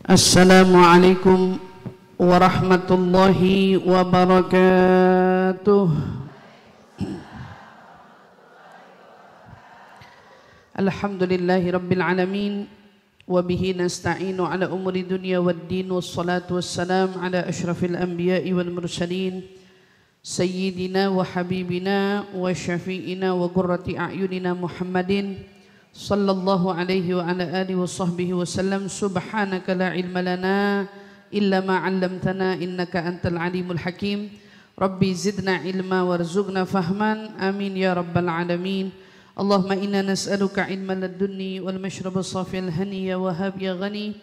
Assalamualaikum warahmatullahi wabarakatuh. Alhamdulillahi rabbil alamin wa bihi nasta'inu ala umuri dunya waddin wassalatu wassalam ala asyrafil anbiya'i wal mursalin sayyidina wa habibina wa syafi'ina wa qurrati a'yunina Muhammadin sallallahu alaihi wa ala alihi wa sahbihi wa sallam. Subhanaka la ilma lana illa ma 'allamtana innaka antal alimul hakim. Rabbi zidna ilma warzuqna fahman, amin ya rabbal alamin. Allahumma inna nas'aluka ilman ladunni wal mashraba safiyal hani ya wahhab ya ghani.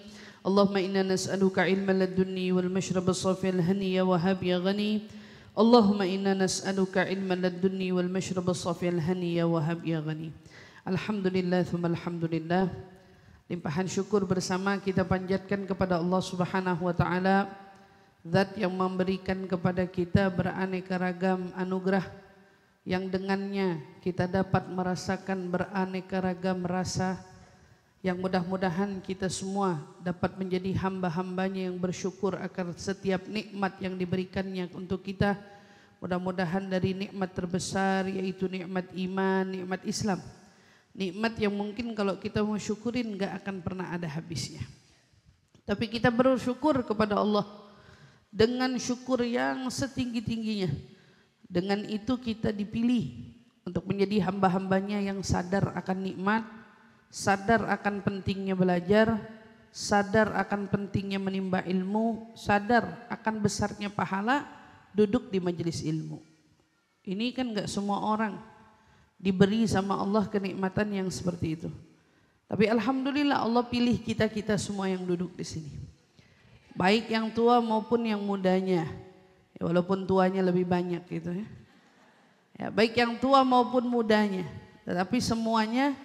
Allahumma inna nas'aluka ilman ladunni wal mashraba safiyal hani ya wahhab ya ghani. Allahumma inna nas'aluka ilman ladunni wal mashraba safiyal hani ya wahhab ya ghani. Alhamdulillah, thumma alhamdulillah. Limpahan syukur bersama kita panjatkan kepada Allah Subhanahu wa taala, Zat yang memberikan kepada kita beraneka ragam anugerah yang dengannya kita dapat merasakan beraneka ragam rasa, yang mudah-mudahan kita semua dapat menjadi hamba-hambanya yang bersyukur akan setiap nikmat yang diberikannya untuk kita. Mudah-mudahan dari nikmat terbesar yaitu nikmat iman, nikmat Islam, nikmat yang mungkin kalau kita mau syukurin gak akan pernah ada habisnya. Tapi kita bersyukur kepada Allah dengan syukur yang setinggi-tingginya. Dengan itu kita dipilih untuk menjadi hamba-hambanya yang sadar akan nikmat, sadar akan pentingnya belajar, sadar akan pentingnya menimba ilmu, sadar akan besarnya pahala duduk di majelis ilmu. Ini kan gak semua orang diberi sama Allah kenikmatan yang seperti itu. Tapi alhamdulillah Allah pilih kita semua yang duduk di sini. Baik yang tua maupun yang mudanya. Ya, walaupun tuanya lebih banyak gitu ya. Ya, baik yang tua maupun mudanya. Tetapi semuanya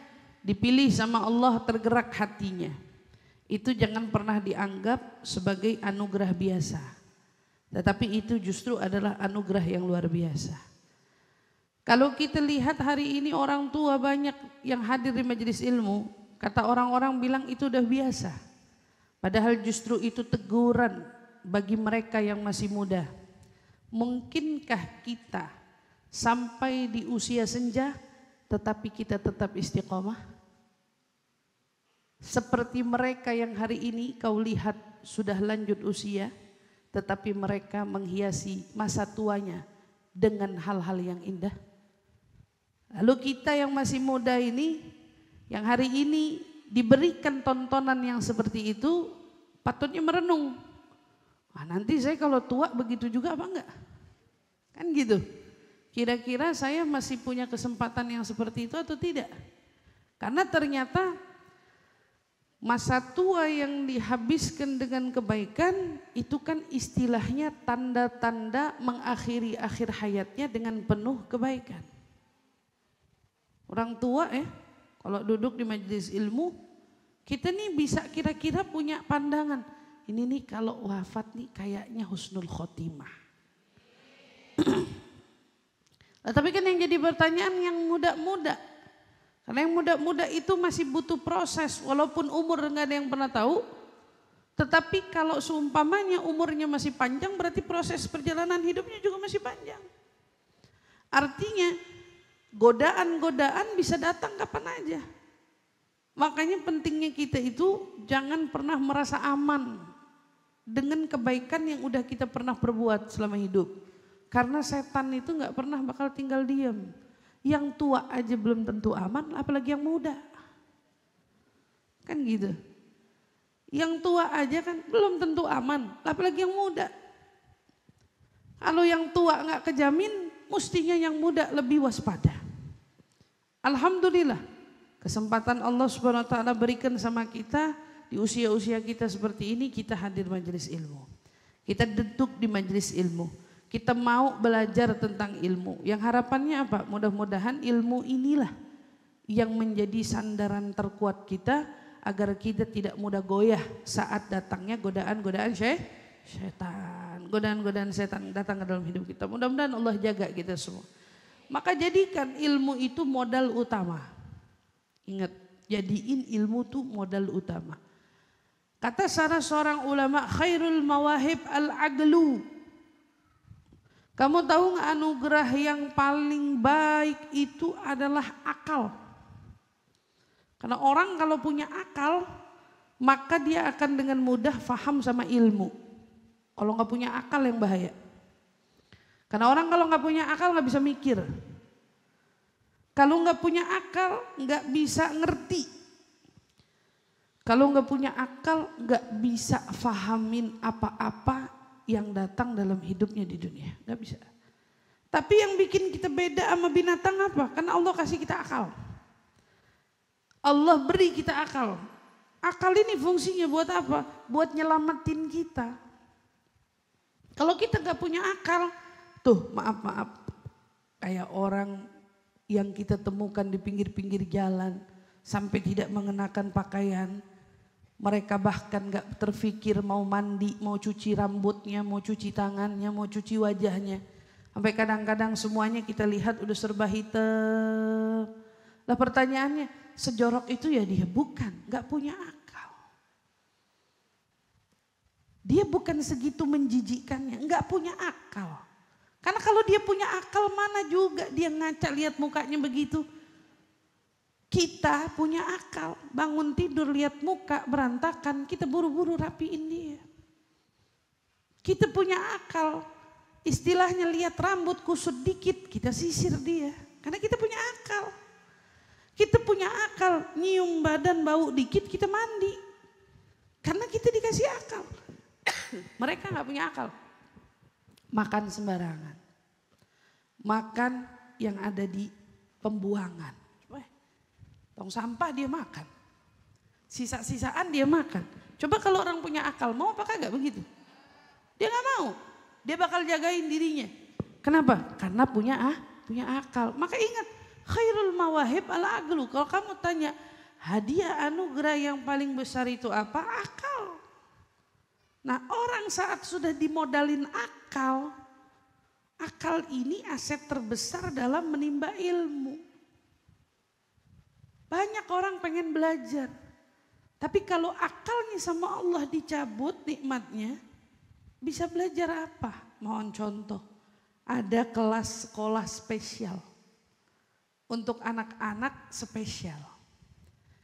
dipilih sama Allah, tergerak hatinya. Itu jangan pernah dianggap sebagai anugerah biasa. Tetapi itu justru adalah anugerah yang luar biasa. Kalau kita lihat hari ini orang tua banyak yang hadir di majelis ilmu, kata orang-orang bilang itu udah biasa. Padahal justru itu teguran bagi mereka yang masih muda. Mungkinkah kita sampai di usia senja tetapi kita tetap istiqomah? Seperti mereka yang hari ini kau lihat sudah lanjut usia, tetapi mereka menghiasi masa tuanya dengan hal-hal yang indah. Lalu kita yang masih muda ini, yang hari ini diberikan tontonan yang seperti itu, patutnya merenung. Nanti saya kalau tua begitu juga apa enggak? Kan gitu. Kira-kira saya masih punya kesempatan yang seperti itu atau tidak? Karena ternyata masa tua yang dihabiskan dengan kebaikan itu kan istilahnya tanda-tanda mengakhiri akhir hayatnya dengan penuh kebaikan. Orang tua kalau duduk di majelis ilmu, kita nih bisa kira-kira punya pandangan. Ini nih kalau wafat nih kayaknya husnul khotimah. Nah, tapi kan yang jadi pertanyaan yang muda-muda. Karena yang muda-muda itu masih butuh proses, walaupun umur nggak ada yang pernah tahu. Tetapi kalau seumpamanya umurnya masih panjang, berarti proses perjalanan hidupnya juga masih panjang. Artinya godaan-godaan bisa datang kapan aja. Makanya pentingnya kita itu jangan pernah merasa aman dengan kebaikan yang udah kita pernah perbuat selama hidup. Karena setan itu gak pernah bakal tinggal diam. Yang tua aja belum tentu aman, apalagi yang muda. Kan gitu. Yang tua aja kan belum tentu aman, apalagi yang muda. Kalau yang tua gak kejamin, mestinya yang muda lebih waspada. Alhamdulillah, kesempatan Allah Subhanahu wa taala berikan sama kita di usia-usia kita seperti ini, kita hadir majelis ilmu. Kita duduk di majelis ilmu. Kita mau belajar tentang ilmu. Yang harapannya apa? Mudah-mudahan ilmu inilah yang menjadi sandaran terkuat kita agar kita tidak mudah goyah saat datangnya godaan-godaan setan. Godaan-godaan setan datang ke dalam hidup kita. Mudah-mudahan Allah jaga kita semua. Maka jadikan ilmu itu modal utama. Ingat, jadiin ilmu itu modal utama. Kata salah seorang ulama, khairul mawahib al-aqlu. Kamu tahu nggak anugerah yang paling baik itu adalah akal. Karena orang kalau punya akal, maka dia akan dengan mudah faham sama ilmu. Kalau nggak punya akal yang bahaya. Karena orang kalau nggak punya akal nggak bisa mikir. Kalau nggak punya akal nggak bisa ngerti. Kalau nggak punya akal nggak bisa fahamin apa-apa yang datang dalam hidupnya di dunia. Nggak bisa. Tapi yang bikin kita beda sama binatang apa? Karena Allah kasih kita akal. Allah beri kita akal. Akal ini fungsinya buat apa? Buat nyelamatin kita. Kalau kita nggak punya akal, tuh maaf, kayak orang yang kita temukan di pinggir-pinggir jalan sampai tidak mengenakan pakaian. Mereka bahkan gak terfikir mau mandi, mau cuci rambutnya, mau cuci tangannya, mau cuci wajahnya. Sampai kadang-kadang semuanya kita lihat udah serba hitam. Lah pertanyaannya, sejorok itu ya dia? Bukan, gak punya akal. Dia bukan segitu menjijikkannya, gak punya akal. Karena kalau dia punya akal mana juga dia ngaca lihat mukanya begitu. Kita punya akal, bangun tidur lihat muka berantakan, kita buru-buru rapiin dia. Kita punya akal, istilahnya lihat rambut kusut dikit, kita sisir dia. Karena kita punya akal. Kita punya akal, nyium badan bau dikit kita mandi. Karena kita dikasih akal. Mereka gak punya akal. Makan sembarangan. Makan yang ada di pembuangan. Tong sampah dia makan. Sisa-sisaan dia makan. Coba kalau orang punya akal, mau apa kagak begitu? Dia gak mau. Dia bakal jagain dirinya. Kenapa? Karena punya akal. Maka ingat, khairul mawahib al-aqlu. Kalau kamu tanya, hadiah anugerah yang paling besar itu apa? Akal. Nah, orang saat sudah dimodalin akal, akal ini aset terbesar dalam menimba ilmu. Banyak orang pengen belajar. Tapi kalau akalnya sama Allah dicabut nikmatnya, bisa belajar apa? Mohon contoh. Ada kelas sekolah spesial. Untuk anak-anak spesial.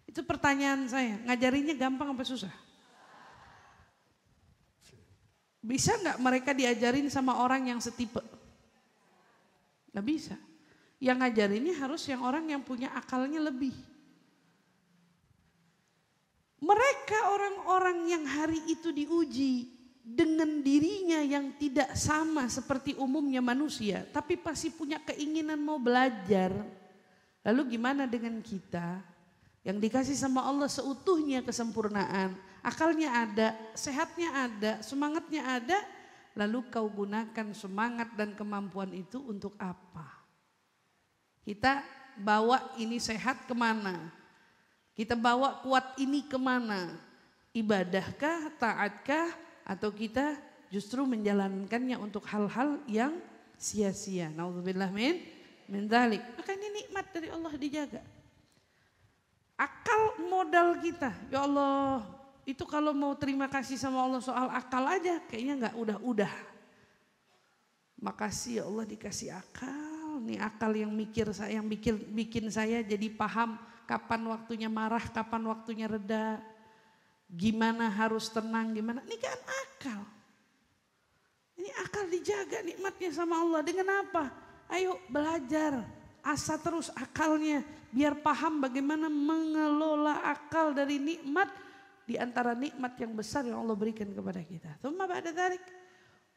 Itu pertanyaan saya, ngajarinnya gampang apa susah? Bisa nggak mereka diajarin sama orang yang setipe? Nggak bisa. Yang ngajarinnya harus yang orang yang punya akalnya lebih. Mereka orang-orang yang hari itu diuji dengan dirinya yang tidak sama seperti umumnya manusia, tapi pasti punya keinginan mau belajar. Lalu gimana dengan kita yang dikasih sama Allah seutuhnya kesempurnaan, akalnya ada, sehatnya ada, semangatnya ada, lalu kau gunakan semangat dan kemampuan itu untuk apa? Kita bawa ini sehat kemana? Kita bawa kuat ini kemana? Ibadahkah, taatkah, atau kita justru menjalankannya untuk hal-hal yang sia-sia? Nauzubillah min dzalik. Maka ini nikmat dari Allah dijaga. Akal modal kita. Ya Allah, itu kalau mau terima kasih sama Allah soal akal aja kayaknya nggak udah-udah. Makasih ya Allah dikasih akal. Nih akal yang bikin saya jadi paham kapan waktunya marah, kapan waktunya reda, gimana harus tenang, gimana. Ini kan akal. Ini akal dijaga nikmatnya sama Allah. Dengan apa? Ayo belajar, asah terus akalnya. Biar paham bagaimana mengelola akal dari nikmat. Di antara nikmat yang besar yang Allah berikan kepada kita. Tsumma ba'da dzalik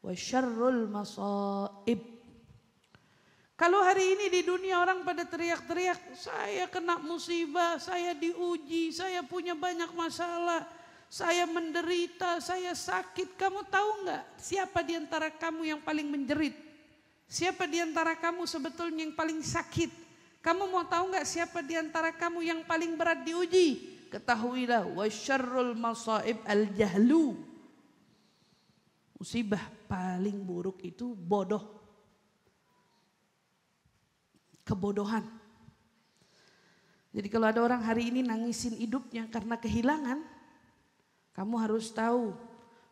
wa syarrul masaib. Kalau hari ini di dunia orang pada teriak-teriak, saya kena musibah, saya diuji, saya punya banyak masalah, saya menderita, saya sakit. Kamu tahu nggak siapa di antara kamu yang paling menjerit? Siapa di antara kamu sebetulnya yang paling sakit? Kamu mau tahu nggak siapa di antara kamu yang paling berat diuji? Ketahuilah wasyarrul masaib al-jahlu. Musibah paling buruk itu bodoh. Kebodohan. Jadi kalau ada orang hari ini nangisin hidupnya karena kehilangan Kamu harus tahu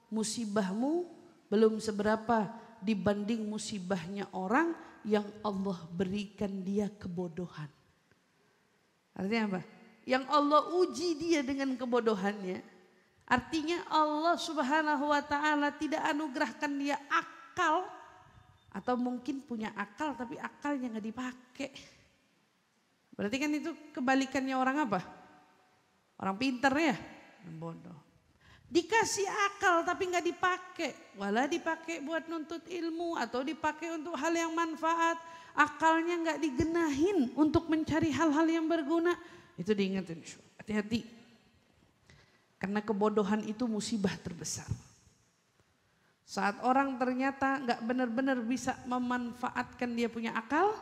musibahmu belum seberapa dibanding musibahnya orang yang Allah berikan dia kebodohan. Artinya apa? Yang Allah uji dia dengan kebodohannya. Artinya Allah Subhanahu wa ta'ala tidak anugerahkan dia akal. Atau mungkin punya akal tapi akalnya gak dipakai. Berarti kan itu kebalikannya orang apa? Orang pinter ya? Bodoh. Dikasih akal tapi gak dipakai. Walau dipakai buat nuntut ilmu atau dipakai untuk hal yang manfaat. Akalnya gak digenahin untuk mencari hal-hal yang berguna. Itu diingatin. Hati-hati. Karena kebodohan itu musibah terbesar. Saat orang ternyata gak benar-benar bisa memanfaatkan dia punya akal,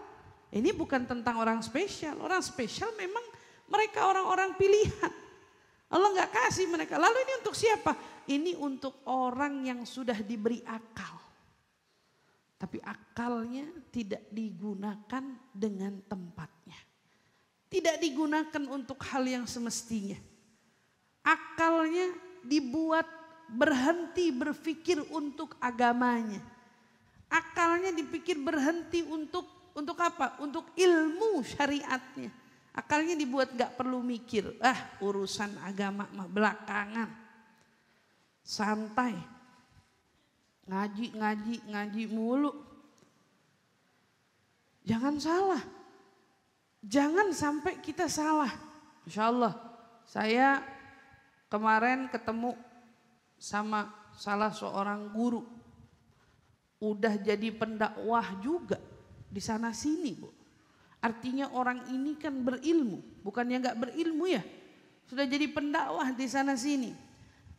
ini bukan tentang orang spesial. Orang spesial memang mereka orang-orang pilihan. Allah gak kasih mereka. Lalu ini untuk siapa? Ini untuk orang yang sudah diberi akal. Tapi akalnya tidak digunakan dengan tempatnya. Tidak digunakan untuk hal yang semestinya. Akalnya dibuat berhenti berpikir untuk agamanya. Akalnya dipikir berhenti untuk apa? Untuk ilmu syariatnya. Akalnya dibuat gak perlu mikir. Urusan agama mah belakangan. Santai. Ngaji mulu. Jangan salah. Jangan sampai kita salah. Insya Allah saya kemarin ketemu sama salah seorang guru. Udah jadi pendakwah juga di sana sini, Bu. Artinya orang ini kan berilmu, bukannya gak berilmu ya. Sudah jadi pendakwah di sana sini.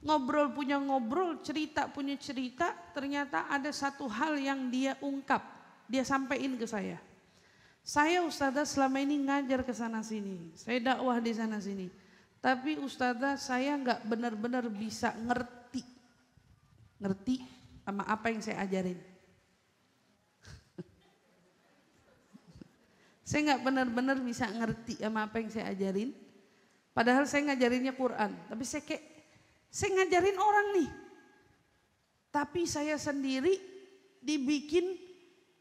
Ngobrol punya ngobrol, cerita punya cerita, ternyata ada satu hal yang dia ungkap, dia sampaikan ke saya. Saya Ustazah selama ini ngajar ke sana sini, saya dakwah di sana sini. Tapi Ustazah saya gak benar-benar bisa ngerti sama apa yang saya ajarin. Saya gak benar-benar bisa ngerti sama apa yang saya ajarin. Padahal saya ngajarinnya Quran. Tapi saya ngajarin orang nih. Tapi saya sendiri dibikin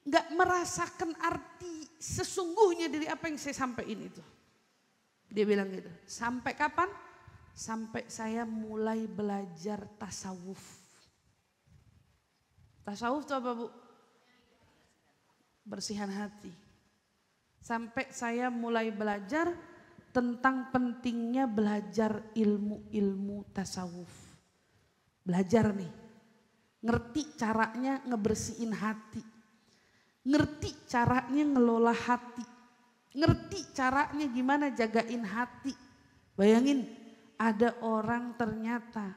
gak merasakan arti sesungguhnya dari apa yang saya sampaikan itu. Dia bilang gitu. Sampai kapan? Sampai saya mulai belajar tasawuf. Tasawuf itu apa, Bu? Bersihan hati. Sampai saya mulai belajar tentang pentingnya belajar ilmu-ilmu tasawuf. Belajar nih. Ngerti caranya ngebersihin hati. Ngerti caranya ngelola hati. Ngerti caranya gimana jagain hati. Bayangin ada orang ternyata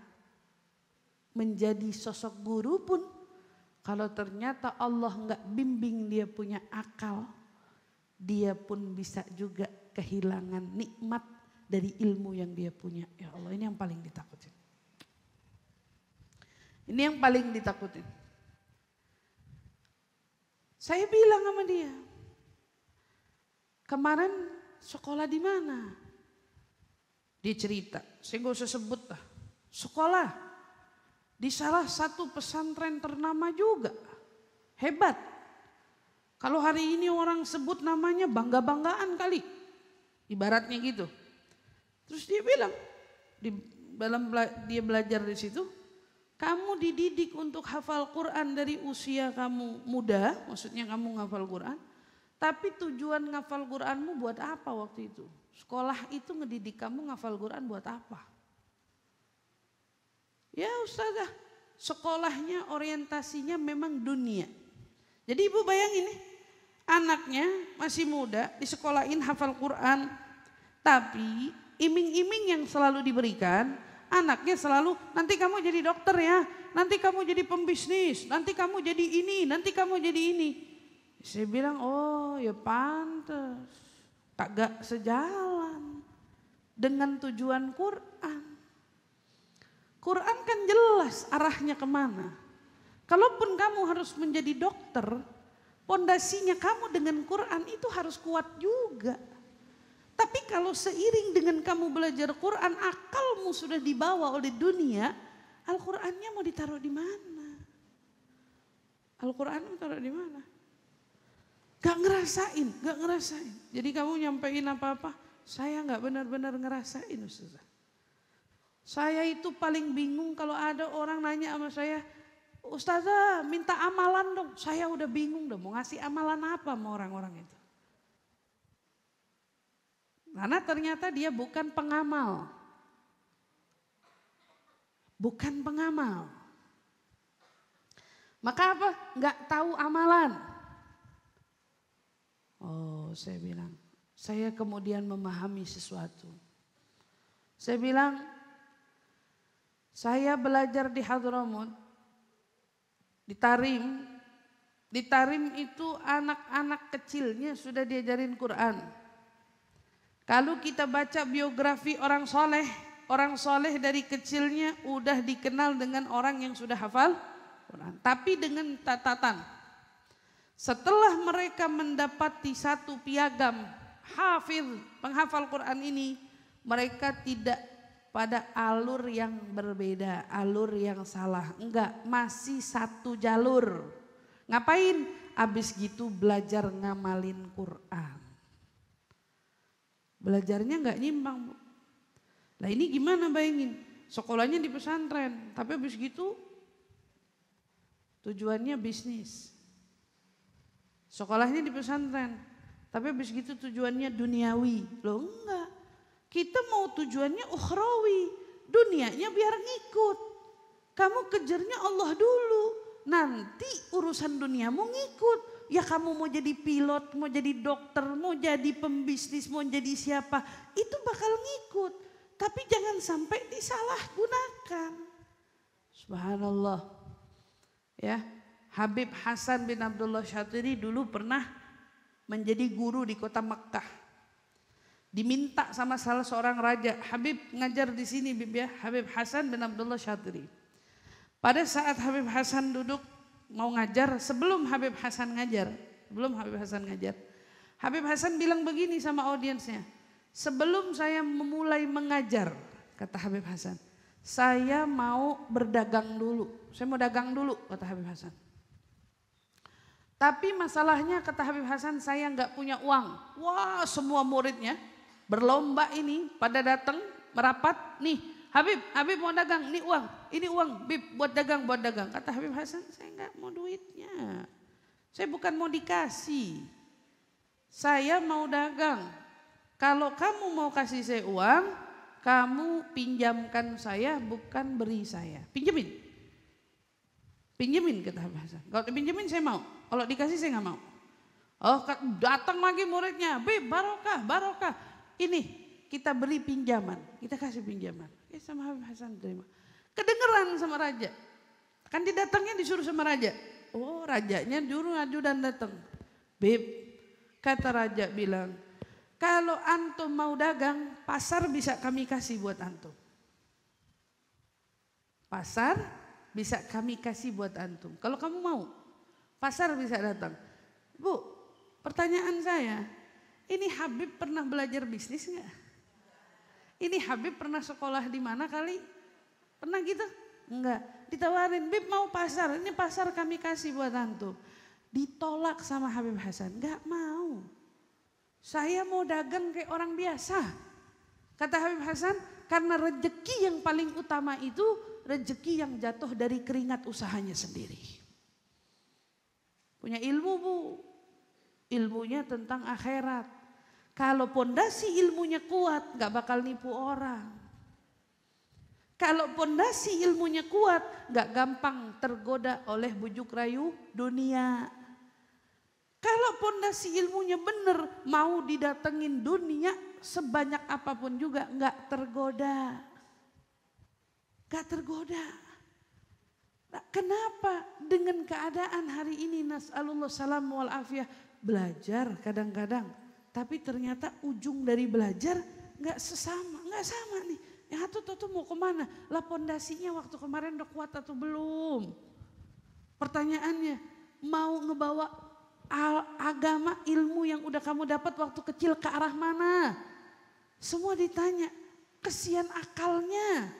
menjadi sosok guru pun kalau ternyata Allah nggak bimbing dia punya akal, dia pun bisa juga kehilangan nikmat dari ilmu yang dia punya. Ya Allah, ini yang paling ditakutin. Ini yang paling ditakutin. Saya bilang sama dia, kemarin sekolah di mana? Dia cerita, saya gak usah sebut lah. Sekolah di salah satu pesantren ternama juga. Hebat. Kalau hari ini orang sebut namanya bangga-banggaan kali. Ibaratnya gitu. Terus dia bilang, dia belajar di situ, kamu dididik untuk hafal Quran dari usia kamu muda, maksudnya kamu ngafal Quran. Tapi tujuan ngafal Quranmu buat apa waktu itu? Sekolah itu ngedidik kamu ngafal Quran buat apa? Ya Ustazah, sekolahnya orientasinya memang dunia. Jadi ibu bayangin nih, anaknya masih muda disekolahin hafal Quran. Tapi iming-iming yang selalu diberikan, anaknya selalu nanti kamu jadi dokter ya, nanti kamu jadi pembisnis, nanti kamu jadi ini, nanti kamu jadi ini. Saya bilang, oh ya pantas, kagak sejalan dengan tujuan Quran. Quran kan jelas arahnya kemana. Kalaupun kamu harus menjadi dokter, pondasinya kamu dengan Quran itu harus kuat juga. Tapi kalau seiring dengan kamu belajar Quran, akalmu sudah dibawa oleh dunia, Al-Qurannya mau ditaruh di mana? Al-Quran mau taruh di mana? Gak ngerasain. Jadi kamu nyampein apa-apa, saya gak benar-benar ngerasain Ustazah. Saya itu paling bingung kalau ada orang nanya sama saya, Ustazah minta amalan dong. Saya udah bingung dong mau ngasih amalan apa sama orang-orang itu. Karena ternyata dia bukan pengamal. Bukan pengamal. Maka apa? Nggak tahu amalan. Oh, saya bilang, saya kemudian memahami sesuatu. Saya bilang, saya belajar di Hadramut, di Tarim. Di Tarim itu anak-anak kecilnya sudah diajarin Quran. Kalau kita baca biografi orang soleh dari kecilnya udah dikenal dengan orang yang sudah hafal Quran. Tapi dengan catatan, setelah mereka mendapati satu piagam hafiz, penghafal Quran ini, mereka tidak pada alur yang berbeda, alur yang salah. Enggak, masih satu jalur. Ngapain? Abis gitu belajar ngamalin Quran. Belajarnya nggak nyimbang, Bu. Nah ini gimana bayangin, sekolahnya di pesantren, tapi habis gitu tujuannya bisnis. Sekolahnya di pesantren, tapi habis gitu tujuannya duniawi. Loh enggak, kita mau tujuannya ukhrawi, dunianya biar ngikut. Kamu kejarnya Allah dulu, nanti urusan duniamu ngikut. Ya kamu mau jadi pilot, mau jadi dokter, mau jadi pembisnis, mau jadi siapa, itu bakal ngikut. Tapi jangan sampai disalahgunakan. Subhanallah. Ya, Habib Hasan bin Abdullah Syatiri dulu pernah menjadi guru di kota Mekkah. Diminta sama salah seorang raja, Habib ngajar di sini Bib ya, Habib Hasan bin Abdullah Syatiri. Pada saat Habib Hasan duduk mau ngajar, sebelum Habib Hasan ngajar, Habib Hasan bilang begini sama audiensnya, sebelum saya memulai mengajar, kata Habib Hasan, saya mau berdagang dulu, saya mau dagang dulu, kata Habib Hasan. Tapi masalahnya kata Habib Hasan, saya nggak punya uang. Wah, semua muridnya berlomba ini pada datang merapat, nih Habib mau dagang, ini uang, Bib buat dagang. Kata Habib Hasan, saya nggak mau duitnya, saya bukan mau dikasih, saya mau dagang. Kalau kamu mau kasih saya uang, kamu pinjamkan saya, bukan beri saya. Pinjemin kata Habib Hasan. Kalau dipinjemin saya mau, kalau dikasih saya nggak mau. Oh, datang lagi muridnya, Bib barokah, ini kita beri pinjaman, kita kasih pinjaman. Ya sama Habib Hasan terima. Kedengeran sama raja. Kan didatangnya disuruh sama raja. Oh, rajanya juru ajudan datang. Bib, kata raja bilang, kalau antum mau dagang, pasar bisa kami kasih buat antum. Pasar bisa kami kasih buat antum. Kalau kamu mau, pasar bisa datang. Bu, pertanyaan saya, ini Habib pernah belajar bisnis enggak? Ini Habib pernah sekolah di mana kali? Pernah gitu? Enggak. Ditawarin, Bib mau pasar, ini pasar kami kasih buat antum. Ditolak sama Habib Hasan, enggak mau. Saya mau dagang kayak orang biasa. Kata Habib Hasan, karena rezeki yang paling utama itu rezeki yang jatuh dari keringat usahanya sendiri. Punya ilmu, Bu. Ilmunya tentang akhirat. Kalau pondasi ilmunya kuat, gak bakal nipu orang. Kalau pondasi ilmunya kuat, gak gampang tergoda oleh bujuk rayu dunia. Kalau pondasi ilmunya benar, mau didatengin dunia sebanyak apapun juga gak tergoda. Nah, kenapa dengan keadaan hari ini nas'alullah salam wal afiyah, belajar kadang-kadang, tapi ternyata ujung dari belajar nggak sama nih. Yang satu mau kemana? Lah pondasinya waktu kemarin udah kuat atau belum? Pertanyaannya, mau ngebawa agama ilmu yang udah kamu dapat waktu kecil ke arah mana? Semua ditanya, kesian akalnya.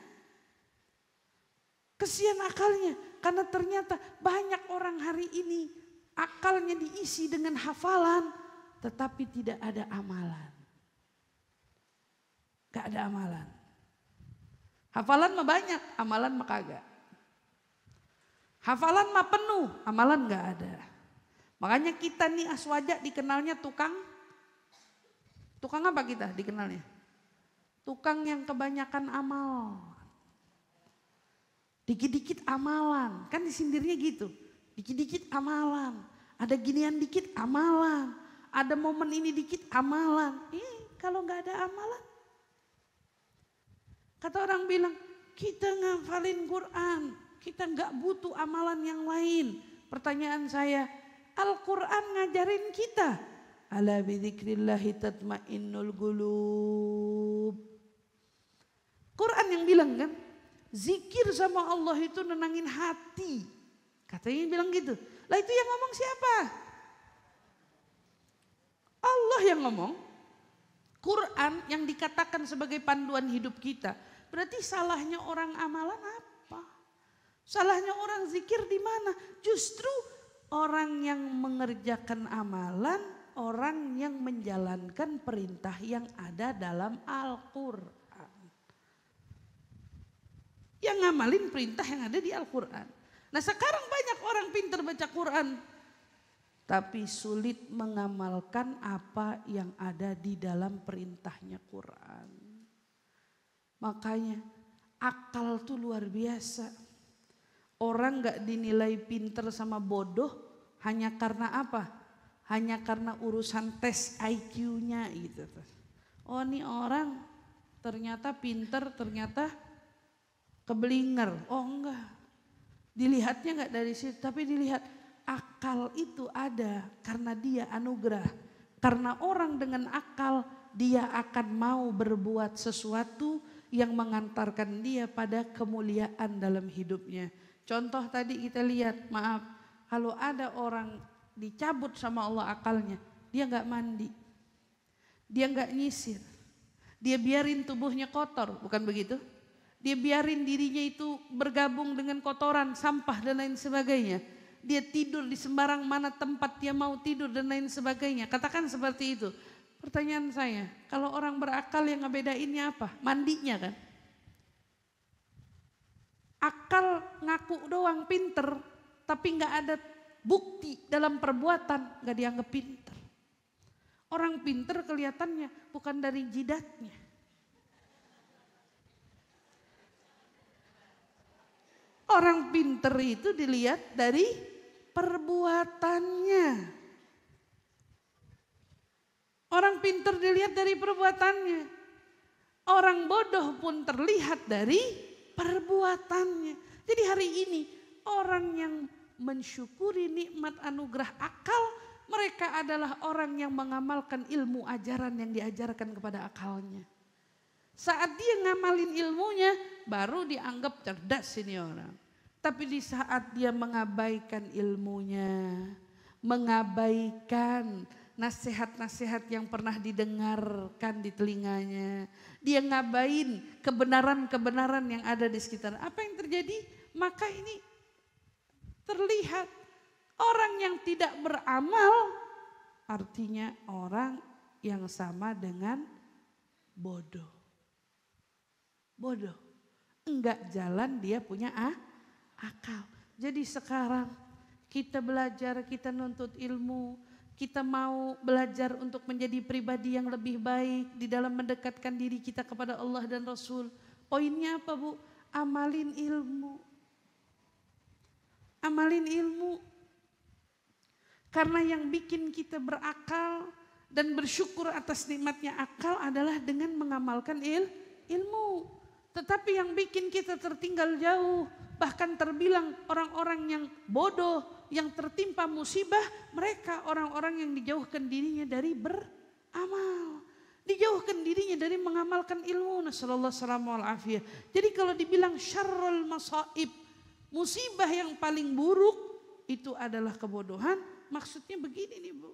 Kesian akalnya, karena ternyata banyak orang hari ini akalnya diisi dengan hafalan, tetapi tidak ada amalan. Gak ada amalan. Hafalan mah banyak, amalan mah kagak. Hafalan mah penuh, amalan gak ada. Makanya kita nih Aswaja dikenalnya tukang apa kita dikenalnya? Tukang yang kebanyakan amal. Dikit-dikit amalan, kan disindirnya gitu. Dikit-dikit amalan, ada ginian dikit amalan, ada momen ini dikit amalan. Kalau gak ada amalan. Kata orang bilang, kita ngafalin Quran, kita gak butuh amalan yang lain. Pertanyaan saya, Al-Quran ngajarin kita. Ala bidzikrillahi tatmainnul qulub. Quran yang bilang kan, zikir sama Allah itu nenangin hati. Katanya bilang gitu. Lah itu yang ngomong siapa? Allah yang ngomong. Quran yang dikatakan sebagai panduan hidup kita. Berarti salahnya orang amalan apa? Salahnya orang zikir di mana? Justru orang yang mengerjakan amalan, orang yang menjalankan perintah yang ada dalam Al-Quran. Yang ngamalin perintah yang ada di Al-Quran. Nah sekarang banyak orang pintar baca Quran, tapi sulit mengamalkan apa yang ada di dalam perintahnya Quran. Makanya akal tuh luar biasa. Orang gak dinilai pintar sama bodoh hanya karena apa? Hanya karena urusan tes IQ-nya gitu. Oh ini orang ternyata pintar, ternyata keblinger. Oh enggak. Dilihatnya enggak dari situ, tapi dilihat akal itu ada karena dia anugerah. Karena orang dengan akal dia akan mau berbuat sesuatu yang mengantarkan dia pada kemuliaan dalam hidupnya. Contoh tadi kita lihat, maaf, kalau ada orang dicabut sama Allah akalnya, dia enggak mandi. Dia enggak nyisir. Dia biarin tubuhnya kotor, bukan begitu? Dia biarin dirinya itu bergabung dengan kotoran, sampah dan lain sebagainya. Dia tidur di sembarang mana tempat dia mau tidur dan lain sebagainya. Katakan seperti itu. Pertanyaan saya, kalau orang berakal yang ngebedainnya apa? Mandinya kan? Akal ngaku doang pinter, tapi gak ada bukti dalam perbuatan, gak dianggap pinter. Orang pinter kelihatannya bukan dari jidatnya. Orang pinter itu dilihat dari perbuatannya. Orang pinter dilihat dari perbuatannya. Orang bodoh pun terlihat dari perbuatannya. Jadi hari ini orang yang mensyukuri nikmat anugerah akal, mereka adalah orang yang mengamalkan ilmu ajaran yang diajarkan kepada akalnya. Saat dia ngamalin ilmunya, baru dianggap cerdas ini orang. Tapi di saat dia mengabaikan ilmunya, mengabaikan nasihat-nasihat yang pernah didengarkan di telinganya, dia ngabain kebenaran-kebenaran yang ada di sekitar. Apa yang terjadi? Maka ini terlihat orang yang tidak beramal, artinya orang yang sama dengan bodoh. Bodoh, enggak jalan dia punya akal. Jadi sekarang kita belajar, kita nuntut ilmu, kita mau belajar untuk menjadi pribadi yang lebih baik di dalam mendekatkan diri kita kepada Allah dan Rasul. Poinnya apa Bu? Amalin ilmu. Amalin ilmu. Karena yang bikin kita berakal dan bersyukur atas nikmatnya akal adalah dengan mengamalkan ilmu. Tetapi yang bikin kita tertinggal jauh, bahkan terbilang orang-orang yang bodoh, yang tertimpa musibah, mereka orang-orang yang dijauhkan dirinya dari beramal. Dijauhkan dirinya dari mengamalkan ilmu. Nasallallahu alaihi wasallam. Jadi kalau dibilang syarrul masaib, musibah yang paling buruk itu adalah kebodohan. Maksudnya begini nih Bu.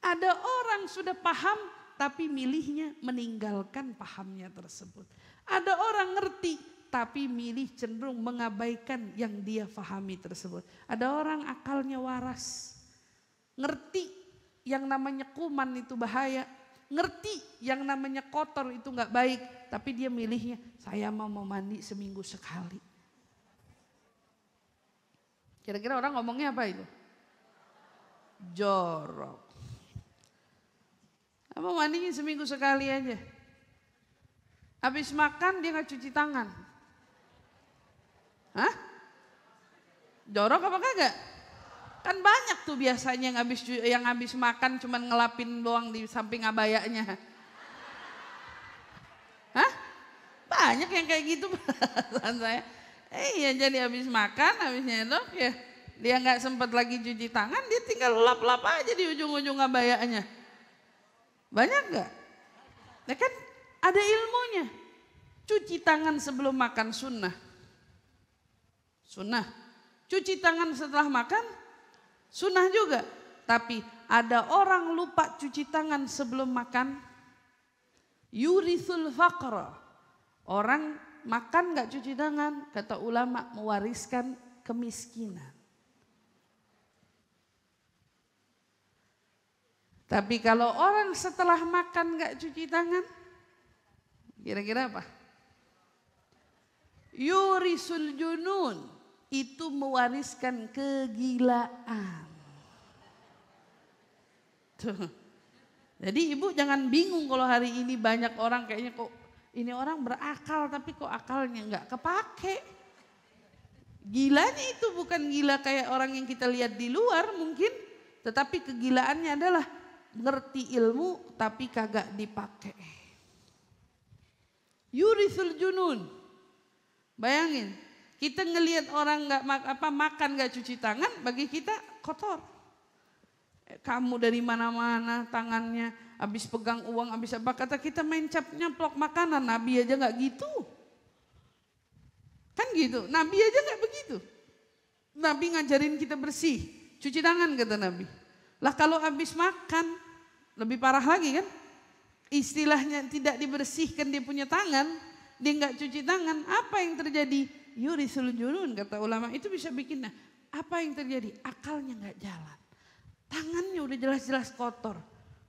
Ada orang sudah paham tapi milihnya meninggalkan pahamnya tersebut. Ada orang ngerti tapi milih cenderung mengabaikan yang dia fahami tersebut. Ada orang akalnya waras, ngerti yang namanya kuman itu bahaya, ngerti yang namanya kotor itu nggak baik, tapi dia milihnya saya mau mandi seminggu sekali. Kira-kira orang ngomongnya apa itu? Jorok. Mau mandinya seminggu sekali aja. Habis makan dia nggak cuci tangan. Hah? Jorok apa kagak? Kan banyak tuh biasanya yang habis makan cuman ngelapin doang di samping abayanya. Hah? Banyak yang kayak gitu perasaan saya. Iya, jadi habis makan, habis nyendok ya dia nggak sempat lagi cuci tangan, dia tinggal lap-lap aja di ujung-ujung abayanya. Banyak nggak? Ya kan ada ilmunya. Cuci tangan sebelum makan sunnah. Sunnah. Cuci tangan setelah makan sunnah juga. Tapi ada orang lupa cuci tangan sebelum makan. Yurithul faqra. Orang makan nggak cuci tangan, kata ulama mewariskan kemiskinan. Tapi kalau orang setelah makan nggak cuci tangan, kira-kira apa? Yurisul junun, itu mewariskan kegilaan. Tuh. Jadi ibu jangan bingung kalau hari ini banyak orang kayaknya kok ini orang berakal tapi kok akalnya nggak kepake. Gilanya itu bukan gila kayak orang yang kita lihat di luar mungkin, tetapi kegilaannya adalah ngerti ilmu tapi kagak dipakai. Yurisul junun. Bayangin, kita ngelihat orang nggak makan nggak cuci tangan, bagi kita kotor. Kamu dari mana-mana tangannya, habis pegang uang, habis apa, kata kita main cap nyaplok makanan. Nabi aja nggak gitu. Kan gitu, Nabi aja nggak begitu. Nabi ngajarin kita bersih, cuci tangan kata Nabi. Lah kalau habis makan, lebih parah lagi kan. Istilahnya tidak dibersihkan dia punya tangan, dia nggak cuci tangan, apa yang terjadi? Yurisul junun kata ulama, itu bisa bikin apa yang terjadi? Akalnya nggak jalan. Tangannya udah jelas-jelas kotor.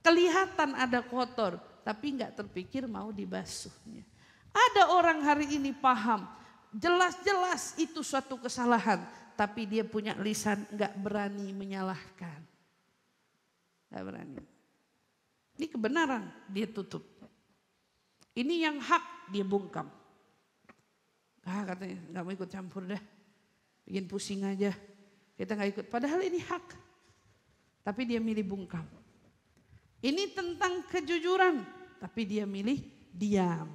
Kelihatan ada kotor, tapi nggak terpikir mau dibasuhnya. Ada orang hari ini paham, jelas-jelas itu suatu kesalahan, tapi dia punya lisan nggak berani menyalahkan. Nggak berani. Ini kebenaran dia tutup. Ini yang hak dia bungkam. Katanya nggak mau ikut campur dah, bikin pusing aja. Kita nggak ikut. Padahal ini hak, tapi dia milih bungkam. Ini tentang kejujuran, tapi dia milih diam.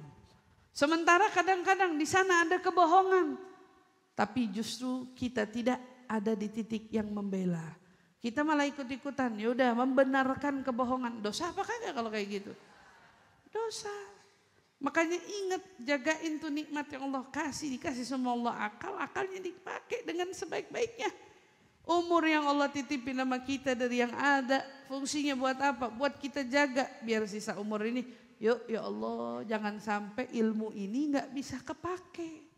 Sementara kadang-kadang di sana ada kebohongan, tapi justru kita tidak ada di titik yang membela. Kita malah ikut-ikutan, yaudah membenarkan kebohongan. Dosa apa kagak kalau kayak gitu? Dosa. Makanya ingat, jagain tuh nikmat yang Allah kasih, dikasih sama Allah akal, akalnya dipakai dengan sebaik-baiknya. Umur yang Allah titipin sama kita dari yang ada, fungsinya buat apa? Buat kita jaga, biar sisa umur ini, yuk ya Allah jangan sampai ilmu ini gak bisa kepake.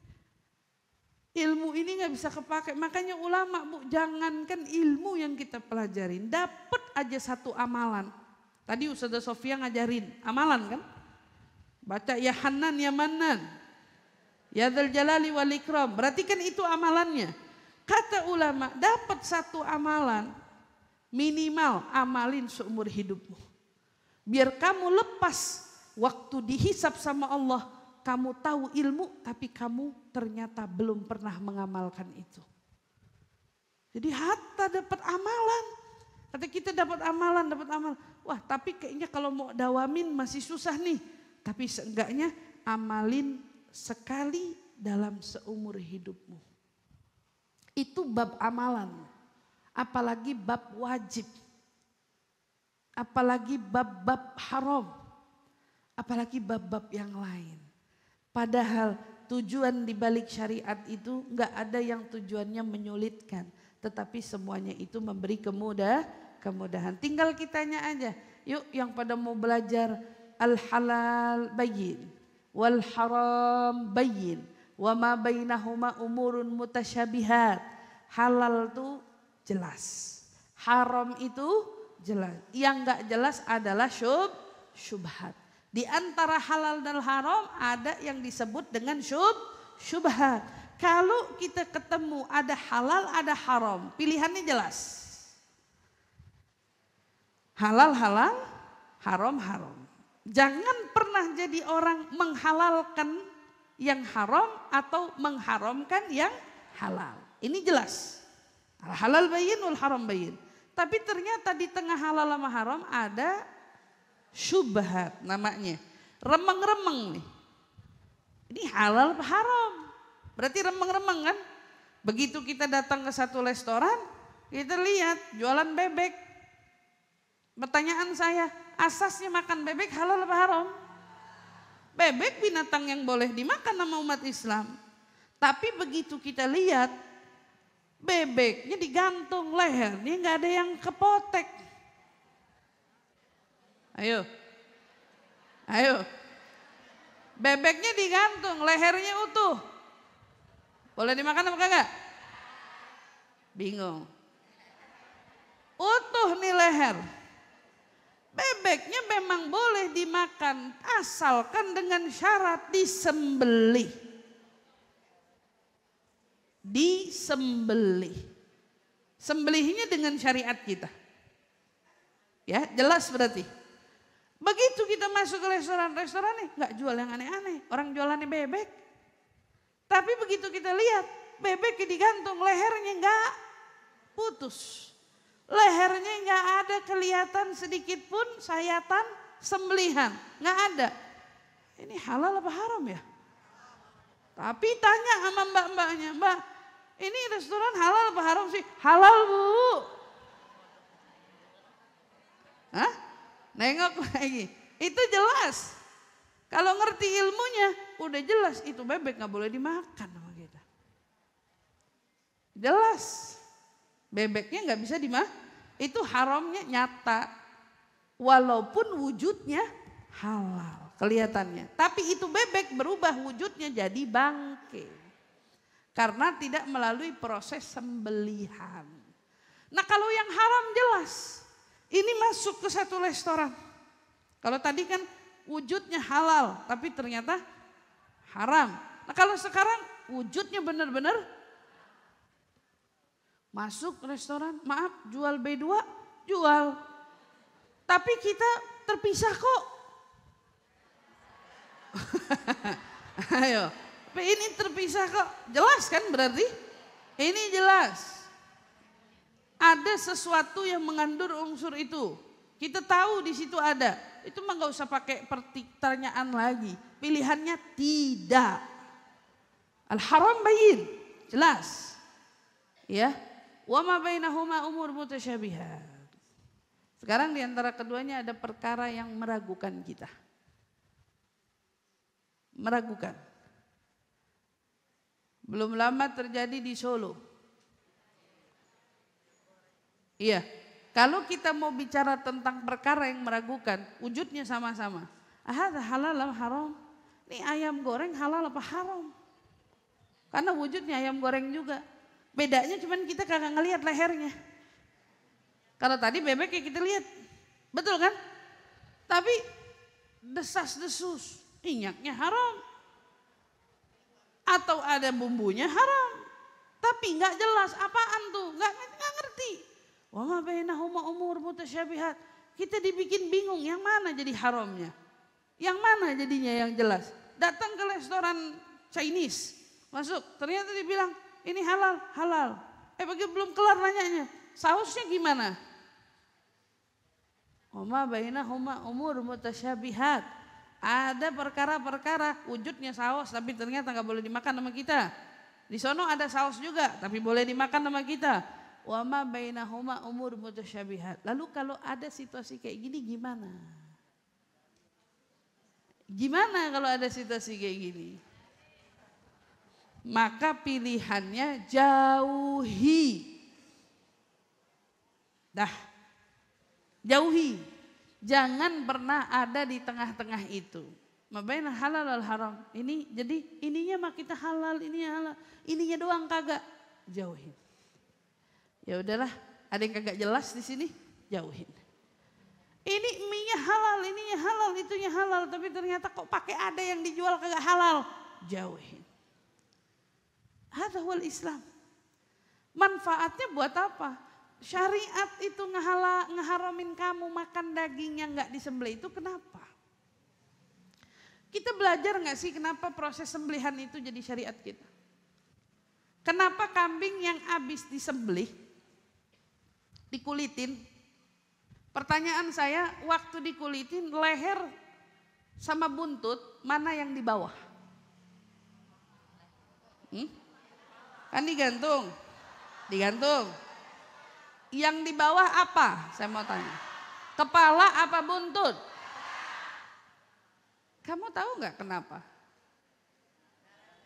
Ilmu ini gak bisa kepake, makanya ulama bu, jangankan ilmu yang kita pelajarin, dapat aja satu amalan. Tadi Ustazah Sofia ngajarin amalan kan, baca ya Hanan ya Manan, ya Dzal Jalali wal Ikram, berarti kan itu amalannya. Kata ulama, dapat satu amalan, minimal amalin seumur hidupmu. Biar kamu lepas waktu dihisap sama Allah, kamu tahu ilmu tapi kamu ternyata belum pernah mengamalkan itu. Jadi hatta dapat amalan. Kata kita dapat amalan. Wah tapi kayaknya kalau mau dawamin masih susah nih. Tapi seenggaknya amalin sekali dalam seumur hidupmu. Itu bab amalan. Apalagi bab wajib. Apalagi bab-bab haram. Apalagi bab-bab yang lain. Padahal tujuan dibalik syariat itu enggak ada yang tujuannya menyulitkan. Tetapi semuanya itu memberi kemudahan. Tinggal kitanya aja. Yuk yang pada mau belajar al-halal bayyin wal haram bayyin wa ma bainahuma umurun mutasyabihat. Halal itu jelas, haram itu jelas. Yang enggak jelas adalah syubhat. Di antara halal dan haram ada yang disebut dengan syubhat. Kalau kita ketemu ada halal, ada haram, pilihannya jelas. Halal, haram. Jangan pernah jadi orang menghalalkan yang haram atau mengharamkan yang halal. Ini jelas. Halal bayyin wal haram bayyin. Tapi ternyata di tengah halal sama haram ada syubhat namanya. Remeng-remeng nih. Ini halal apa haram? Berarti remeng-remeng kan? Begitu kita datang ke satu restoran, kita lihat jualan bebek. Pertanyaan saya, asasnya makan bebek halal apa haram? Bebek binatang yang boleh dimakan sama umat Islam. Tapi begitu kita lihat, bebeknya digantung lehernya, nggak ada yang kepotek. Ayo. Bebeknya digantung, lehernya utuh. Boleh dimakan apa kagak? Bingung. Utuh nih leher. Bebeknya memang boleh dimakan asalkan dengan syarat disembelih. Sembelihnya dengan syariat kita. Ya, jelas berarti. Begitu kita masuk ke restoran nih, nggak jual yang aneh-aneh. Orang jualannya bebek. Tapi begitu kita lihat, bebeknya digantung, lehernya nggak putus. Lehernya nggak ada kelihatan sedikit pun sayatan sembelihan, nggak ada. Ini halal apa haram ya? Tapi tanya sama mbak-mbaknya, Mbak, ini restoran halal apa haram sih? Halal Bu. Hah? Nengok lagi, itu jelas. Kalau ngerti ilmunya, udah jelas itu bebek nggak boleh dimakan sama kita. Jelas, bebeknya nggak bisa dimakan. Itu haramnya nyata, walaupun wujudnya halal kelihatannya. Tapi itu bebek berubah wujudnya jadi bangke, karena tidak melalui proses sembelihan. Nah kalau yang haram jelas, ini masuk ke satu restoran. Kalau tadi kan wujudnya halal, tapi ternyata haram. Nah kalau sekarang wujudnya benar-benar masuk restoran, maaf jual B2, jual. Tapi kita terpisah kok. Ayo, ini terpisah kok. Jelas kan berarti? Ini jelas. Ada sesuatu yang mengandung unsur itu. Kita tahu di situ ada. Itu mah nggak usah pakai pertanyaan lagi. Pilihannya tidak. Al-haram bayyin, jelas. Ya. Wa ma bainahuma umur mutasyabihat. Sekarang di antara keduanya ada perkara yang meragukan kita. Meragukan. Belum lama terjadi di Solo. Iya. Kalau kita mau bicara tentang perkara yang meragukan, wujudnya sama-sama. Ahad halal apa haram? Ini ayam goreng halal apa haram? Karena wujudnya ayam goreng juga. Bedanya cuman kita kagak ngelihat lehernya. Kalau tadi bebek kayak kita lihat, betul kan? Tapi desas-desus, minyaknya haram. Atau ada bumbunya haram. Tapi nggak jelas apaan tuh, nggak ngerti. Wa ma bainahuma umur mutasyabihat. Kita dibikin bingung yang mana jadi haramnya. Yang mana jadinya yang jelas. Datang ke restoran Chinese, masuk, ternyata dibilang ini halal. Begitu belum kelar nanyanya, sausnya gimana? Wa ma bainahuma umur mutasyabihat. Ada perkara-perkara wujudnya saus tapi ternyata nggak boleh dimakan sama kita. Di sono ada saus juga tapi boleh dimakan sama kita. Wa ma bainahuma umur mutasyabihat. Lalu kalau ada situasi kayak gini gimana? Gimana kalau ada situasi kayak gini? Maka pilihannya jauhi. Jauhi. Jangan pernah ada di tengah-tengah itu. Mabaina halal wal haram. Ini jadi ininya mah kita halal, ininya halal. Ininya doang kagak, jauhin. Ya udahlah, ada yang kagak jelas di sini, jauhin. Ini mie-nya halal, ininya halal, itunya halal, tapi ternyata kok pakai ada yang dijual kagak halal, jauhin. Hadza huwal Islam. Manfaatnya buat apa? Syariat itu ngeharamin kamu makan daging yang nggak disembelih itu kenapa? Kita belajar nggak sih kenapa proses sembelihan itu jadi syariat kita? Kenapa kambing yang habis disembelih, dikulitin? Pertanyaan saya, waktu dikulitin leher sama buntut mana yang di bawah? Kan digantung. Yang di bawah apa? Saya mau tanya. Kepala apa buntut? Kamu tahu nggak kenapa?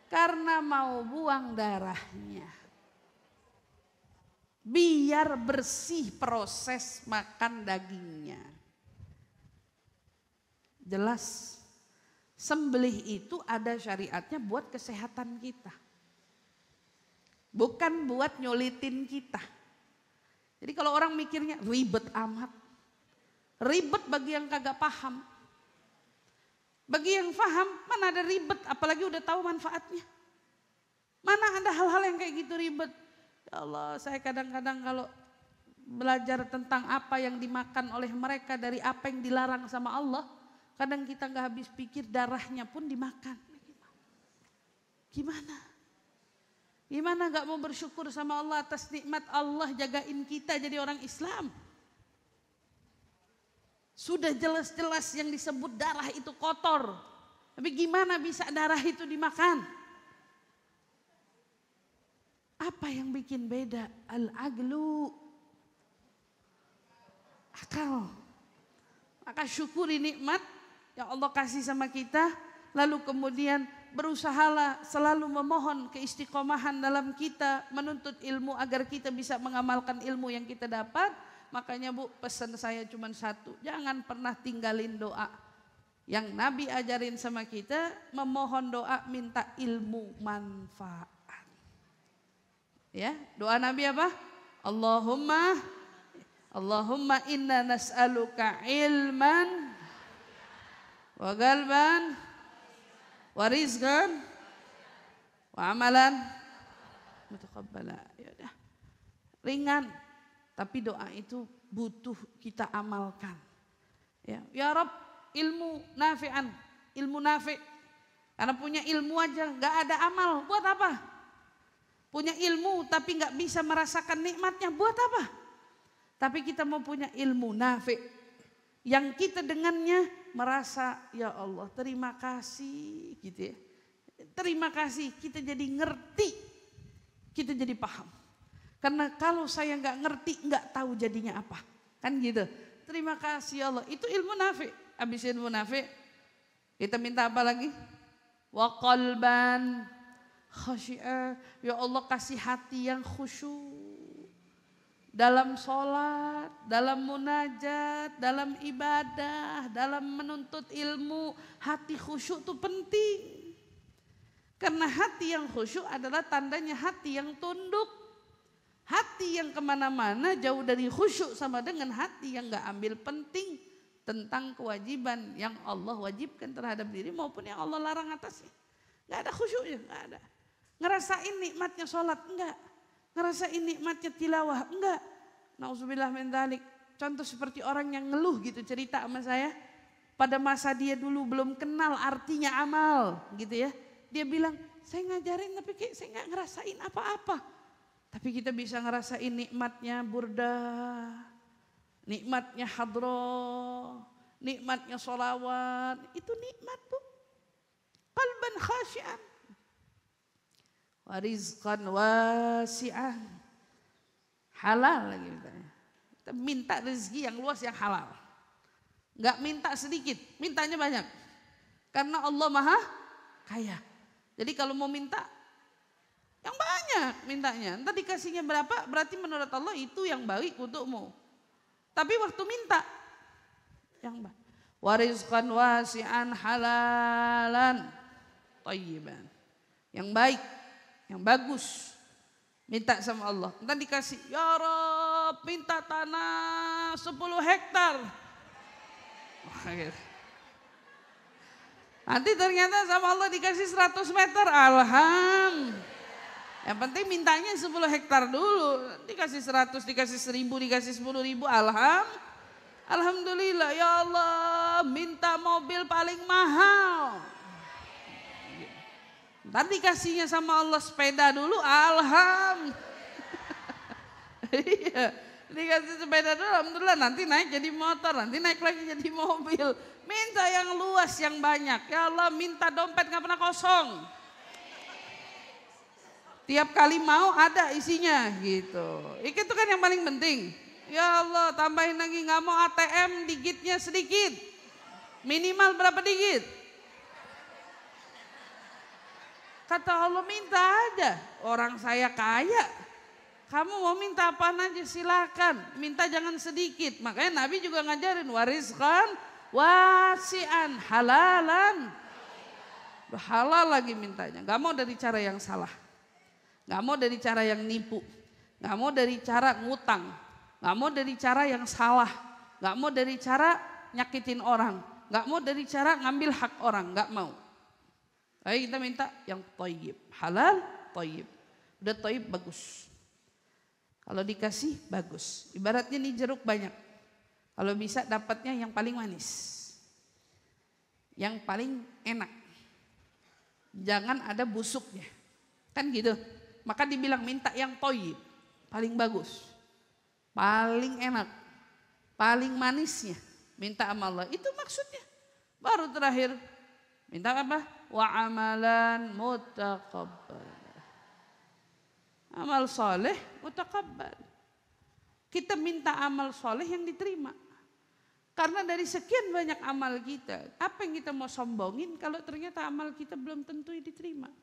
Karena mau buang darahnya. Biar bersih proses makan dagingnya. Jelas. Sembelih itu ada syariatnya buat kesehatan kita. Bukan buat nyulitin kita. Jadi kalau orang mikirnya ribet amat. Ribet bagi yang kagak paham. Bagi yang paham, mana ada ribet, apalagi udah tahu manfaatnya. Mana ada hal-hal yang kayak gitu ribet. Ya Allah, saya kadang-kadang kalau belajar tentang apa yang dimakan oleh mereka dari apa yang dilarang sama Allah, kadang kita nggak habis pikir darahnya pun dimakan. Gimana? Gimana nggak mau bersyukur sama Allah atas nikmat Allah jagain kita jadi orang Islam? Sudah jelas-jelas yang disebut darah itu kotor. Tapi gimana bisa darah itu dimakan? Apa yang bikin beda? Al-aglu. Akal. Maka syukuri nikmat yang Allah kasih sama kita. Lalu kemudian berusahalah selalu memohon keistiqomahan dalam kita. Menuntut ilmu agar kita bisa mengamalkan ilmu yang kita dapat. Makanya Bu, pesan saya cuma satu, jangan pernah tinggalin doa. Yang Nabi ajarin sama kita, memohon doa minta ilmu manfaat. Ya, doa Nabi apa? Allahumma inna nas'aluka ilman wa qalban wa rizqan wa amalan mutaqabbala. Ya udah. Ringan. Tapi doa itu butuh kita amalkan. Ya Rabb, ilmu nafi'an, ilmu nafi'. Karena punya ilmu aja gak ada amal, buat apa? Punya ilmu tapi gak bisa merasakan nikmatnya, buat apa? Tapi kita mau punya ilmu nafi'. Yang kita dengannya merasa, ya Allah terima kasih gitu ya. Terima kasih, kita jadi ngerti, kita jadi paham. Karena kalau saya nggak ngerti, nggak tahu jadinya apa. Kan gitu. Terima kasih Allah. Itu ilmu nafi'. Habis ilmu nafi', kita minta apa lagi? Wa qalban khasyi'ah. Ya Allah kasih hati yang khusyuk. Dalam sholat, dalam munajat, dalam ibadah, dalam menuntut ilmu. Hati khusyuk itu penting. Karena hati yang khusyuk adalah tandanya hati yang tunduk. Hati yang kemana-mana jauh dari khusyuk sama dengan hati yang gak ambil penting tentang kewajiban yang Allah wajibkan terhadap diri maupun yang Allah larang atasnya. Gak ada khusyuknya, gak ada. Ngerasain nikmatnya sholat, enggak. Ngerasain nikmatnya tilawah, enggak. Nauzubillah min dzalik. Contoh seperti orang yang ngeluh gitu cerita sama saya. Pada masa dia dulu belum kenal artinya amal gitu ya. Dia bilang, saya ngajarin tapi kayak saya gak ngerasain apa-apa. Tapi kita bisa ngerasain nikmatnya burdah, nikmatnya hadroh, nikmatnya sholawat. Itu nikmat Bu. Qalban khasyi'an. Wa rizqan wasi'an. Halal lagi mintanya. Kita minta rezeki yang luas yang halal. Enggak minta sedikit, mintanya banyak. Karena Allah Maha Kaya. Jadi kalau mau minta yang banyak mintanya. Entah dikasihnya berapa, berarti menurut Allah itu yang baik untukmu. Tapi waktu minta, yang baik. Wa rizqan wasi'an halalan thayyiban. Yang baik, yang bagus. Minta sama Allah. Entar dikasih, ya Rob minta tanah 10 hektar. Nanti ternyata sama Allah dikasih 100 meter. Alhamdulillah. Yang penting mintanya 10 hektar dulu. Dikasih 100, dikasih 1000, dikasih 10.000. Alhamdulillah. Ya Allah minta mobil paling mahal. Ntar dikasihnya sama Allah sepeda dulu. Alhamdulillah. Iya. Dikasih sepeda dulu. Alhamdulillah. Nanti naik jadi motor. Nanti naik lagi jadi mobil. Minta yang luas, yang banyak. Ya Allah minta dompet gak pernah kosong. Tiap kali mau ada isinya gitu. Itu kan yang paling penting. Ya Allah tambahin lagi, gak mau ATM digitnya sedikit. Minimal berapa digit? Kata Allah minta aja. Orang saya kaya. Kamu mau minta apaan aja silakan. Minta jangan sedikit. Makanya Nabi juga ngajarin warizqan wasi'an halalan. Halal lagi mintanya. Gak mau dari cara yang salah. Gak mau dari cara yang nipu, gak mau dari cara ngutang, gak mau dari cara yang salah, gak mau dari cara nyakitin orang, gak mau dari cara ngambil hak orang, gak mau. Tapi kita minta yang thayyib, halal, thayyib. Udah thayyib bagus. Kalau dikasih bagus. Ibaratnya nih jeruk banyak. Kalau bisa dapatnya yang paling manis, yang paling enak. Jangan ada busuknya, kan gitu. Maka dibilang minta yang thayyib, paling bagus, paling enak, paling manisnya. Minta sama Allah, itu maksudnya. Baru terakhir, minta apa? Wa amalan mutaqabbal. Amal soleh mutaqabbal. Kita minta amal soleh yang diterima. Karena dari sekian banyak amal kita, apa yang kita mau sombongin kalau ternyata amal kita belum tentu diterima.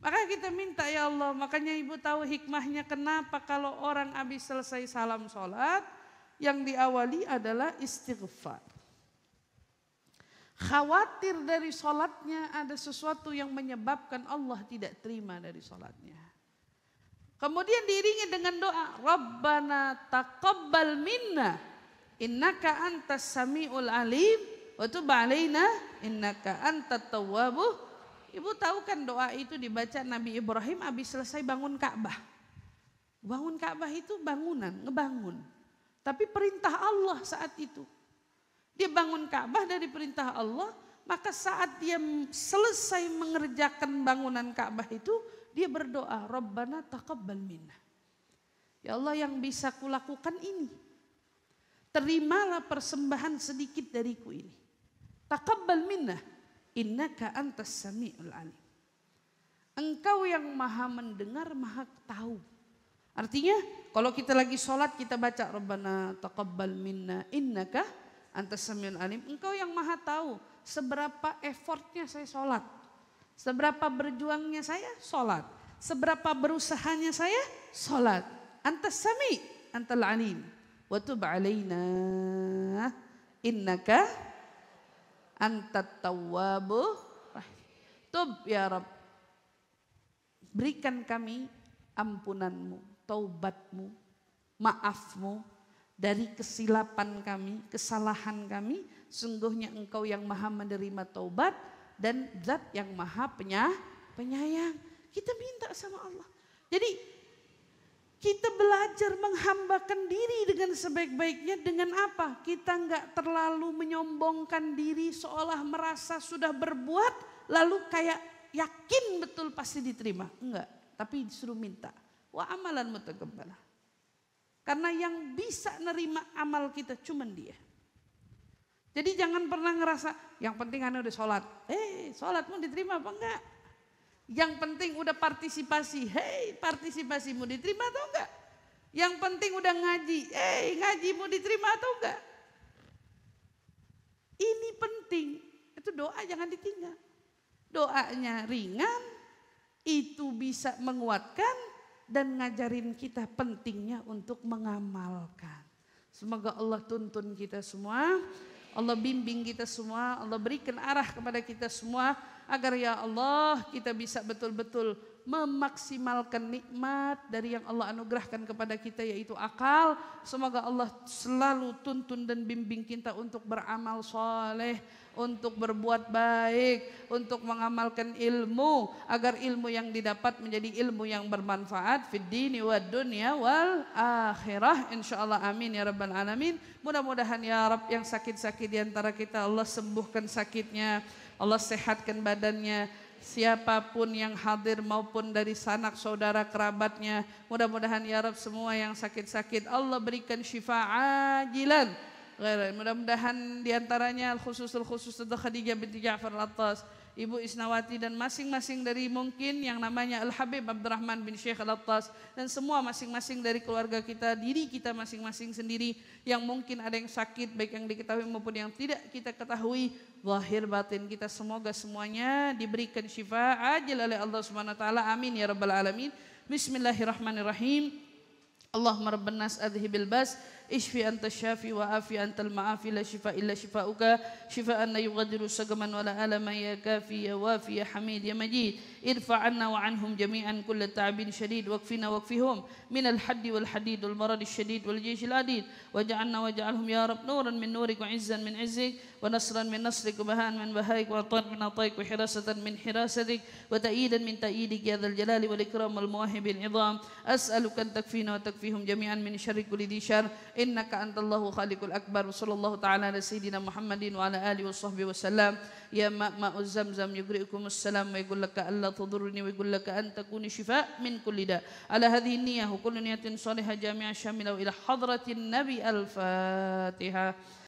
Maka kita minta ya Allah, makanya ibu tahu hikmahnya kenapa kalau orang habis selesai salam sholat, yang diawali adalah istighfar. Khawatir dari sholatnya ada sesuatu yang menyebabkan Allah tidak terima dari sholatnya. Kemudian diiringi dengan doa, Rabbana taqabbal minna, innaka antas sami'ul alim, wa tub alaina, innaka antat tawwabuh. Ibu tahu kan doa itu dibaca Nabi Ibrahim habis selesai bangun Ka'bah. Bangun Ka'bah itu bangunan, ngebangun. Tapi perintah Allah saat itu. Dia bangun Ka'bah dari perintah Allah, maka saat dia selesai mengerjakan bangunan Ka'bah itu, dia berdoa, Rabbana taqabbal minna. Ya Allah yang bisa kulakukan ini. Terimalah persembahan sedikit dariku ini. Taqabbal minna. Innaka antas sami'ul alim. Engkau yang maha mendengar, maha tahu. Artinya kalau kita lagi sholat kita baca Rabbana taqabbal minna innaka antas sami'ul alim. Engkau yang maha tahu seberapa effortnya saya sholat. Seberapa berjuangnya saya sholat. Seberapa berusahanya saya sholat. Antas sami' antal alim. Wa tub alaina innaka antat tawwabuh rahim. Tub ya Rabb. Berikan kami ampunanmu, taubatmu, maafmu dari kesilapan kami, kesalahan kami. Sungguhnya engkau yang maha menerima taubat dan zat yang maha penyayang. Kita minta sama Allah. Jadi kita belajar menghambakan diri dengan sebaik-baiknya dengan apa? Kita enggak terlalu menyombongkan diri seolah merasa sudah berbuat lalu kayak yakin betul pasti diterima. Enggak, tapi disuruh minta. Wa amalan mutaqabbalah. Karena yang bisa nerima amal kita cuman Dia. Jadi jangan pernah ngerasa yang penting anda udah sholat. Sholatmu diterima apa enggak? Yang penting udah partisipasi, partisipasimu diterima atau enggak? Yang penting udah ngaji, ngajimu diterima atau enggak? Ini penting, itu doa jangan ditinggal. Doanya ringan, itu bisa menguatkan dan ngajarin kita pentingnya untuk mengamalkan. Semoga Allah tuntun kita semua, Allah bimbing kita semua, Allah berikan arah kepada kita semua, agar ya Allah kita bisa betul-betul memaksimalkan nikmat dari yang Allah anugerahkan kepada kita, yaitu akal. Semoga Allah selalu tuntun dan bimbing kita untuk beramal soleh, untuk berbuat baik, untuk mengamalkan ilmu, agar ilmu yang didapat menjadi ilmu yang bermanfaat fid dini wad dunya wal akhirah, insyaallah. Amin ya rabbal alamin. Mudah-mudahan ya Rabb yang sakit-sakit di antara kita Allah sembuhkan sakitnya, Allah sehatkan badannya. Siapapun yang hadir maupun dari sanak saudara kerabatnya, mudah-mudahan ya Rabb semua yang sakit-sakit Allah berikan syifa ajilan. Mudah-mudahan diantaranya al-khusus Khadijah binti Ja'far al-Attas, Ibu Isnawati, dan masing-masing dari mungkin yang namanya Al-Habib Abdurrahman bin Syekh Al-Attas, dan semua masing-masing dari keluarga kita, diri kita masing-masing sendiri yang mungkin ada yang sakit, baik yang diketahui maupun yang tidak kita ketahui, zahir batin kita, semoga semuanya diberikan syifa ajil oleh Allah Subhanahu wa taala. Amin ya rabbal alamin. Bismillahirrahmanirrahim. Allahumma rabban nas adhibil bas ishfi anta syafi wa afi antal ma'afi la shifa illa shifauka shifaan la yughadiru sagaman wa la alama ya kafi ya wafi ya hamid ya majid. Irfa anna wa anhum jami'an kulla ta'bin shadid waqfina waqfihum min al-haddi wal hadid wal marad shadid wal jaysh al-adid waj'alna waj'alhum ya rab nuran min nurik wa izzan min izzik wa nasran min nasrik wa bahan min bahaik wa atan min ataik wa hirasatan min hirasatik wa ta'idan min ta'idik ya dzal jalali wal ikram wal muwahibil idham. As'aluka an takfina wa takfihum jami'an min syarri kulli dhi syarr innaka antallahu khaliqul akbar. Sallallahu ta'ala ala sayyidina Muhammadin wa ala alihi wa sahbihi wa sallam. Ya ma'u zamzam yugri'ukumus salam wa yaqul laka alla tadurruni wa yaqul laka an takuni shifa min kulli da. Ala hadhihi niyyah wa kullu niyatin salihah jami'ah syamilah ila hadratin nabi. Al-Fatihah.